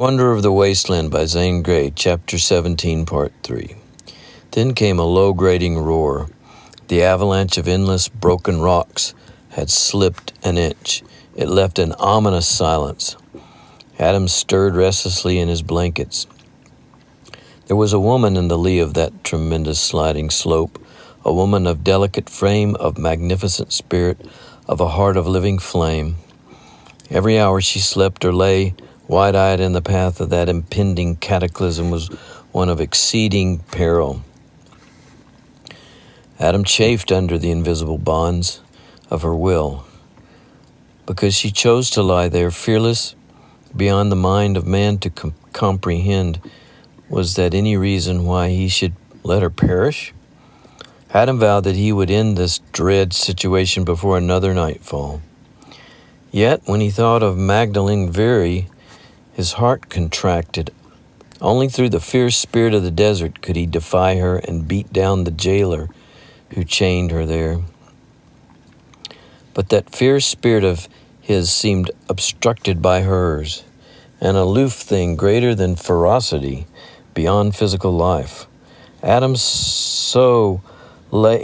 Wonder of the Wasteland by Zane Grey, Chapter 17, Part 3. Then came a low grating roar. The avalanche of endless broken rocks had slipped an inch. It left an ominous silence. Adam stirred restlessly in his blankets. There was a woman in the lee of that tremendous sliding slope, a woman of delicate frame, of magnificent spirit, of a heart of living flame. Every hour she slept or lay wide-eyed in the path of that impending cataclysm was one of exceeding peril. Adam chafed under the invisible bonds of her will, because she chose to lie there fearless beyond the mind of man to comprehend. Was that any reason why he should let her perish? Adam vowed that he would end this dread situation before another nightfall. Yet, when he thought of Magdalene Very, his heart contracted. Only through the fierce spirit of the desert could he defy her and beat down the jailer who chained her there. But that fierce spirit of his seemed obstructed by hers, an aloof thing greater than ferocity, beyond physical life. Adam lay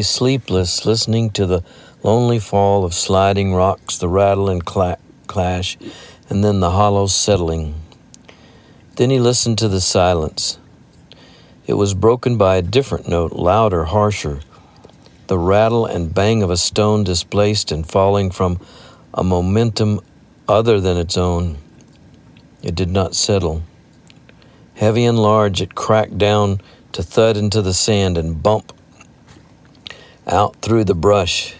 sleepless, listening to the lonely fall of sliding rocks, the rattle and clash, and then the hollow settling. Then he listened to the silence. It was broken by a different note, louder, harsher, the rattle and bang of a stone displaced and falling from a momentum other than its own. It did not settle. Heavy and large, it cracked down to thud into the sand and bump out through the brush.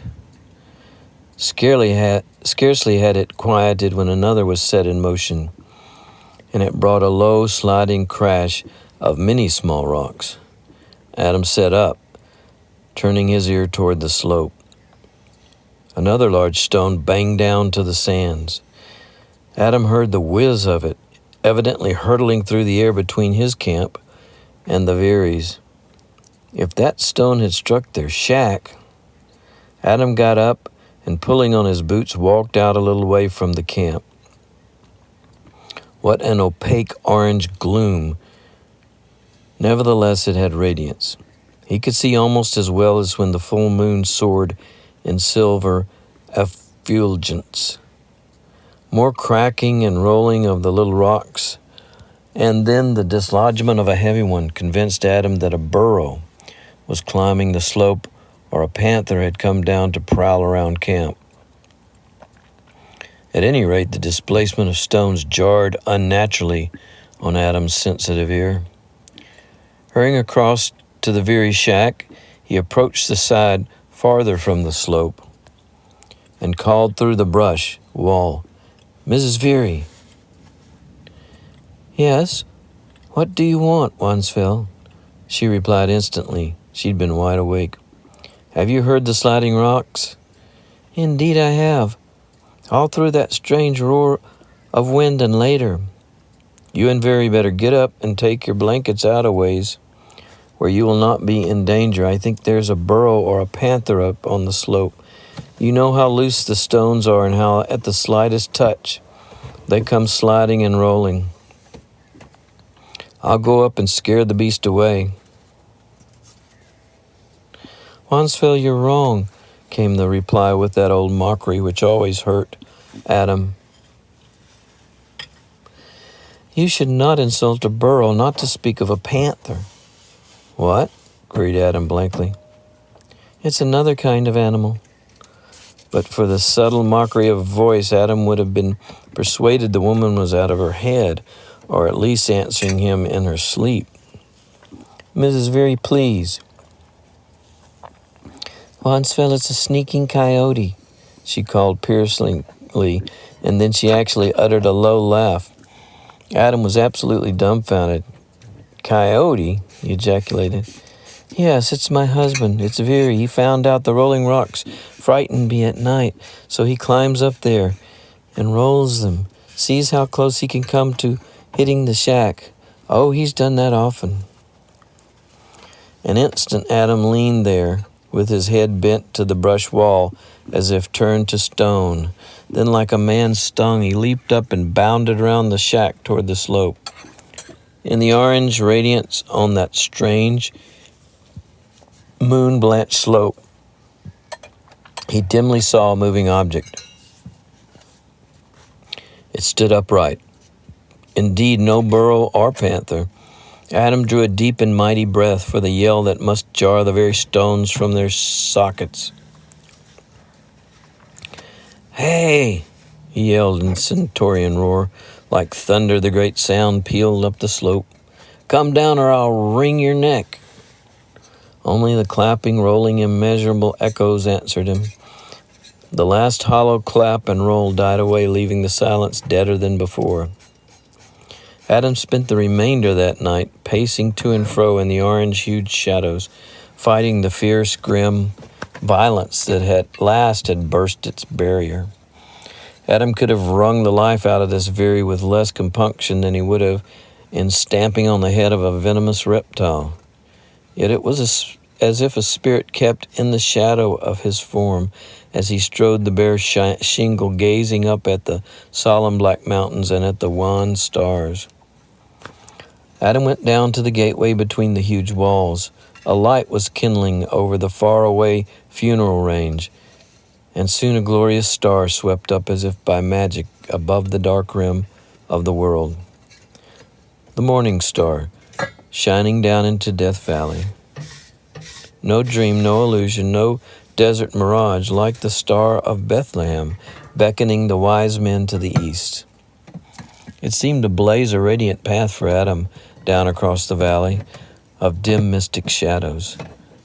Scarcely had it quieted when another was set in motion, and it brought a low, sliding crash of many small rocks. Adam sat up, turning his ear toward the slope. Another large stone banged down to the sands. Adam heard the whiz of it, evidently hurtling through the air between his camp and the Veeries. If that stone had struck their shack. Adam got up and, pulling on his boots, walked out a little way from the camp. What an opaque orange gloom! Nevertheless, it had radiance. He could see almost as well as when the full moon soared in silver effulgence. More cracking and rolling of the little rocks, and then the dislodgement of a heavy one convinced Adam that a burro was climbing the slope, or a panther had come down to prowl around camp. At any rate, the displacement of stones jarred unnaturally on Adam's sensitive ear. Hurrying across to the Veery shack, he approached the side farther from the slope and called through the brush wall, "Mrs. Veery." "Yes? What do you want, Wansfeld?" She replied instantly. She'd been wide awake. "Have you heard the sliding rocks?" "Indeed I have. All through that strange roar of wind and later." "You and Very better get up and take your blankets out a ways, where you will not be in danger. I think there's a burro or a panther up on the slope. You know how loose the stones are and how at the slightest touch they come sliding and rolling. I'll go up and scare the beast away." "Wansfeld, you're wrong," came the reply with that old mockery which always hurt Adam. "You should not insult a burro, not to speak of a panther." "What?" queried Adam blankly. "It's another kind of animal." But for the subtle mockery of voice, Adam would have been persuaded the woman was out of her head, or at least answering him in her sleep. "Mrs. Very, please." "Wansfeld, it's a sneaking coyote," she called piercingly, and then she actually uttered a low laugh. Adam was absolutely dumbfounded. "Coyote?" he ejaculated. "Yes, it's my husband. It's Veery. He found out the rolling rocks frightened me at night, so he climbs up there and rolls them, sees how close he can come to hitting the shack. Oh, he's done that often." An instant Adam leaned there, with his head bent to the brush wall as if turned to stone. Then, like a man stung, he leaped up and bounded around the shack toward the slope. In the orange radiance on that strange, moon-blanched slope, he dimly saw a moving object. It stood upright. Indeed, no burro or panther. Adam drew a deep and mighty breath for the yell that must jar the very stones from their sockets. "Hey!" he yelled in stentorian roar. Like thunder, the great sound pealed up the slope. "Come down or I'll wring your neck." Only the clapping, rolling, immeasurable echoes answered him. The last hollow clap and roll died away, leaving the silence deader than before. Adam spent the remainder of that night pacing to and fro in the orange-hued shadows, fighting the fierce, grim violence that at last had burst its barrier. Adam could have wrung the life out of this Veery with less compunction than he would have in stamping on the head of a venomous reptile. Yet it was as if a spirit kept in the shadow of his form as he strode the bare shingle, gazing up at the solemn black mountains and at the wan stars. Adam went down to the gateway between the huge walls. A light was kindling over the faraway funeral range, and soon a glorious star swept up as if by magic above the dark rim of the world. The morning star, shining down into Death Valley. No dream, no illusion, no desert mirage, like the star of Bethlehem, beckoning the wise men to the east. It seemed to blaze a radiant path for Adam down across the valley of dim mystic shadows.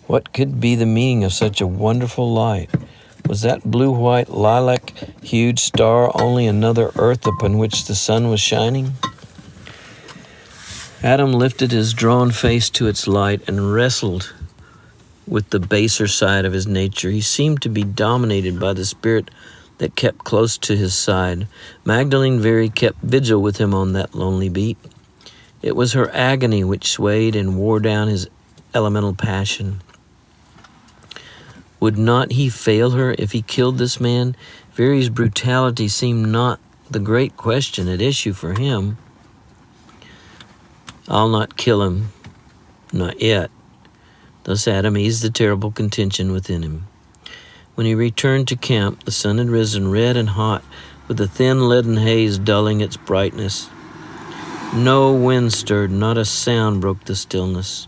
What could be the meaning of such a wonderful light? Was that blue-white, lilac-hued star only another earth upon which the sun was shining? Adam lifted his drawn face to its light and wrestled with the baser side of his nature. He seemed to be dominated by the spirit that kept close to his side. Magdalene Veery kept vigil with him on that lonely beat. It was her agony which swayed and wore down his elemental passion. Would not he fail her if he killed this man? Veery's brutality seemed not the great question at issue for him. "I'll not kill him, not yet." Thus Adam eased the terrible contention within him. When he returned to camp, the sun had risen red and hot, with the thin leaden haze dulling its brightness. No wind stirred, not a sound broke the stillness.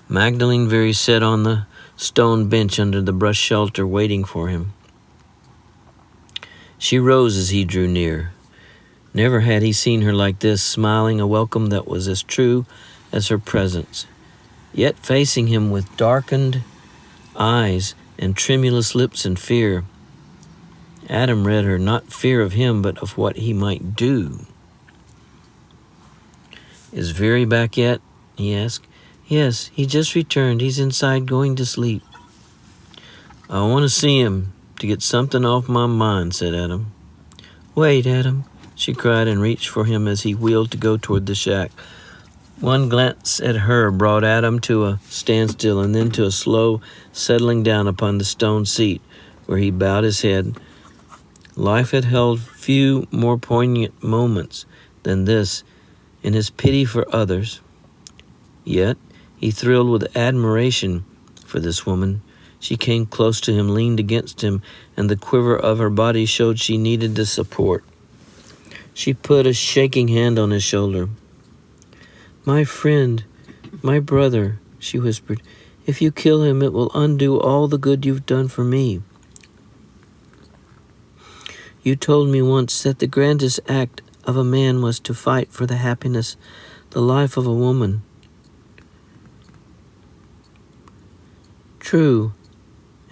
Magdalene Veery sat on the stone bench under the brush shelter, waiting for him. She rose as he drew near. Never had he seen her like this, smiling a welcome that was as true as her presence, yet facing him with darkened eyes and tremulous lips in fear. Adam read her, not fear of him, but of what he might do. "Is Veery back yet?" he asked. "Yes, he just returned. He's inside going to sleep." "I want to see him to get something off my mind," said Adam. "Wait, Adam," she cried and reached for him as he wheeled to go toward the shack. One glance at her brought Adam to a standstill and then to a slow settling down upon the stone seat where he bowed his head. Life had held few more poignant moments than this in his pity for others. Yet he thrilled with admiration for this woman. She came close to him, leaned against him, and the quiver of her body showed she needed the support. She put a shaking hand on his shoulder. "My friend, my brother," she whispered. "If you kill him, it will undo all the good you've done for me. You told me once that the grandest act of a man was to fight for the happiness, the life of a woman. True.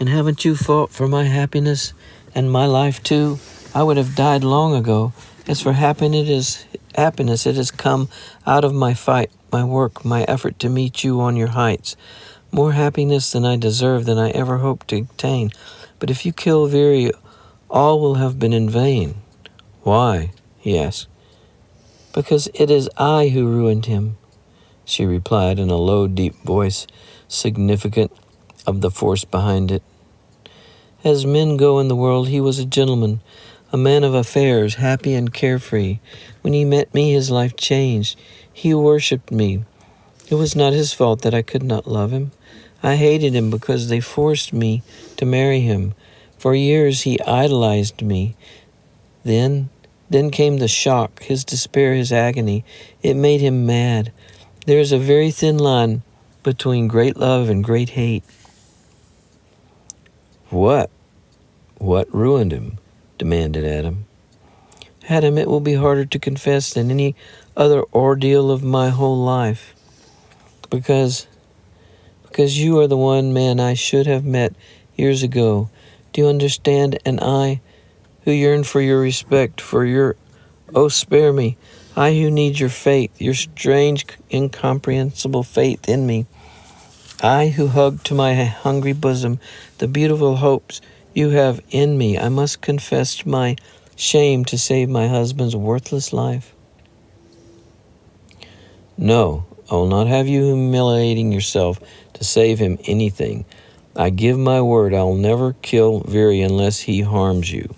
And haven't you fought for my happiness and my life too? I would have died long ago. As for happiness, it has come out of my fight, my work, my effort to meet you on your heights. More happiness than I deserve, than I ever hoped to obtain. But if you kill Veery, all will have been in vain." "Why?" he asked. "Because it is I who ruined him," she replied in a low, deep voice, significant of the force behind it. As men go in the world, he was a gentleman, a man of affairs, happy and carefree. When he met me, his life changed. He worshipped me. It was not his fault that I could not love him. I hated him because they forced me to marry him. For years he idolized me. Then came the shock, his despair, his agony. It made him mad. There is a very thin line between great love and great hate. What? What ruined him? Demanded Adam. Adam, it will be harder to confess than any other ordeal of my whole life. Because you are the one man I should have met years ago. Do you understand? And I, who yearn for your respect, for your, oh, spare me. I who need your faith, your strange, incomprehensible faith in me. I who hug to my hungry bosom the beautiful hopes you have in me. I must confess my shame to save my husband's worthless life. No, I will not have you humiliating yourself to save him anything. I give my word I will never kill Veery unless he harms you.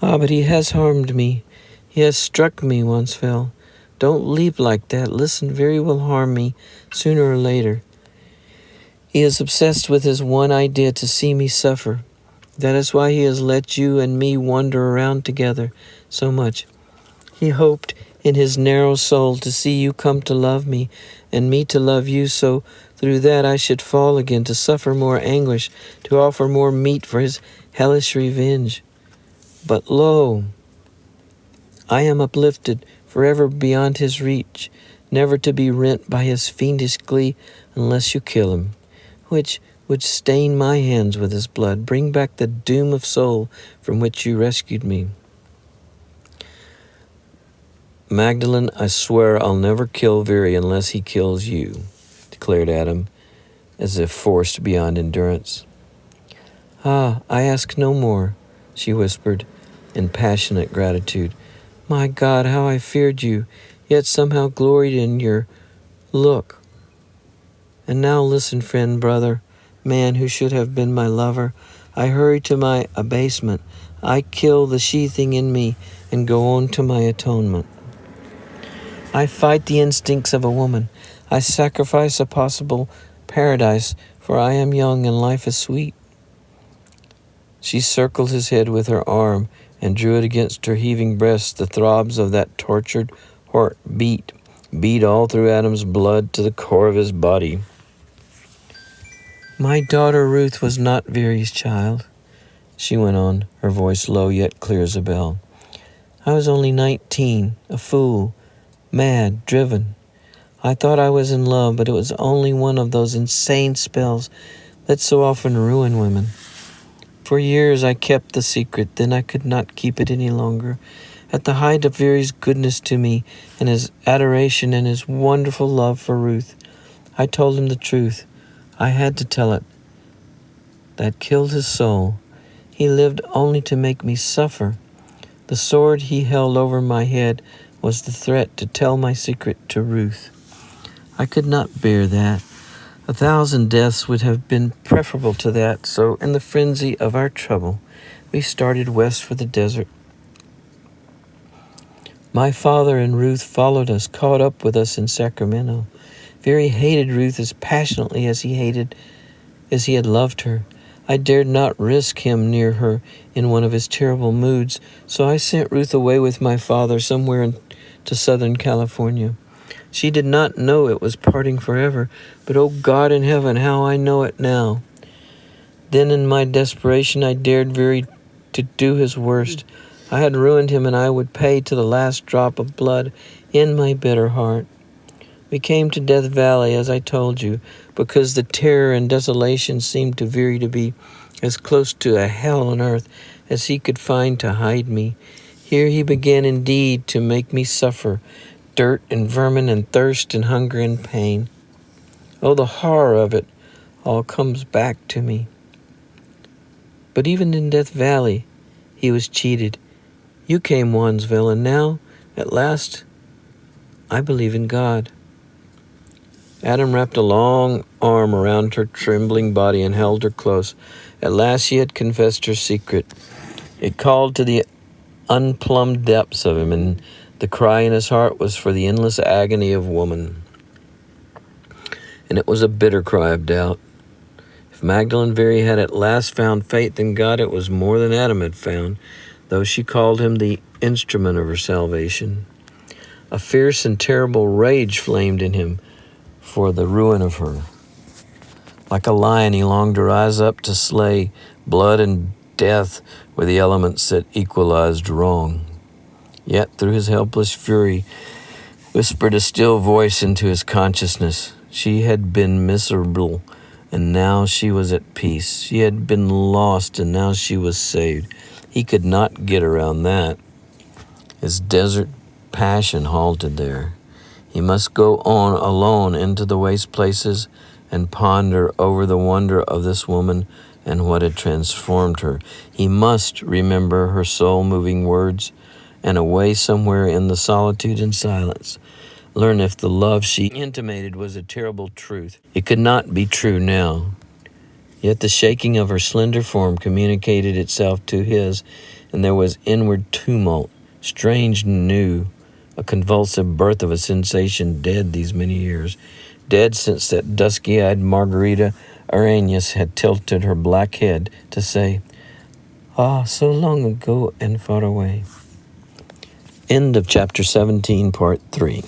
Ah, but he has harmed me. He has struck me once, Phil. Don't leap like that. Listen, Veery will harm me sooner or later. He is obsessed with his one idea to see me suffer. That is why he has let you and me wander around together so much. He hoped in his narrow soul to see you come to love me and me to love you, so through that I should fall again, to suffer more anguish, to offer more meat for his hellish revenge. But lo, I am uplifted forever beyond his reach, never to be rent by his fiendish glee unless you kill him, which would stain my hands with his blood, bring back the doom of soul from which you rescued me. Magdalene, I swear I'll never kill Veery unless he kills you, declared Adam, as if forced beyond endurance. Ah, I ask no more, she whispered in passionate gratitude. My God, how I feared you, yet somehow gloried in your look. And now listen, friend, brother, man who should have been my lover. I hurry to my abasement. I kill the she-thing in me and go on to my atonement. I fight the instincts of a woman. I sacrifice a possible paradise, for I am young and life is sweet. She circled his head with her arm and drew it against her heaving breast. The throbs of that tortured heart beat all through Adam's blood to the core of his body. My daughter Ruth was not Veery's child, she went on, her voice low yet clear as a bell. I was only 19, a fool, mad, driven. I thought I was in love, but it was only one of those insane spells that so often ruin women. For years I kept the secret, then I could not keep it any longer. At the height of Veery's goodness to me and his adoration and his wonderful love for Ruth, I told him the truth. I had to tell it. That killed his soul. He lived only to make me suffer. The sword he held over my head was the threat to tell my secret to Ruth. I could not bear that. 1,000 deaths would have been preferable to that, so in the frenzy of our trouble, we started west for the desert. My father and Ruth followed us, caught up with us in Sacramento. Veery hated Ruth as passionately as he had loved her. I dared not risk him near her in one of his terrible moods, so I sent Ruth away with my father somewhere to Southern California. She did not know it was parting forever, but oh God in heaven, how I know it now. Then in my desperation I dared Veery to do his worst. I had ruined him, and I would pay to the last drop of blood in my bitter heart. We came to Death Valley, as I told you, because the terror and desolation seemed to Veery to be as close to a hell on earth as he could find to hide me. Here he began indeed to make me suffer, dirt and vermin and thirst and hunger and pain. Oh, the horror of it all comes back to me. But even in Death Valley, he was cheated. You came, Wansville, and now, at last, I believe in God. Adam wrapped a long arm around her trembling body and held her close. At last she had confessed her secret. It called to the unplumbed depths of him, and the cry in his heart was for the endless agony of woman. And it was a bitter cry of doubt. If Magdalene Very had at last found faith in God, it was more than Adam had found, though she called him the instrument of her salvation. A fierce and terrible rage flamed in him for the ruin of her. Like a lion, he longed to rise up to slay. Blood and death were the elements that equalized wrong. Yet through his helpless fury whispered a still voice into his consciousness. She had been miserable, and now she was at peace. She had been lost, and now she was saved. He could not get around that. His desert passion halted there. He must go on alone into the waste places and ponder over the wonder of this woman and what had transformed her. He must remember her soul-moving words, and away somewhere in the solitude and silence, learn if the love she intimated was a terrible truth. It could not be true now. Yet the shaking of her slender form communicated itself to his, and there was inward tumult, strange and new, a convulsive birth of a sensation dead these many years, dead since that dusky-eyed Margarita Arrhenius had tilted her black head to say, "Ah, so long ago and far away." End of chapter 17, part 3.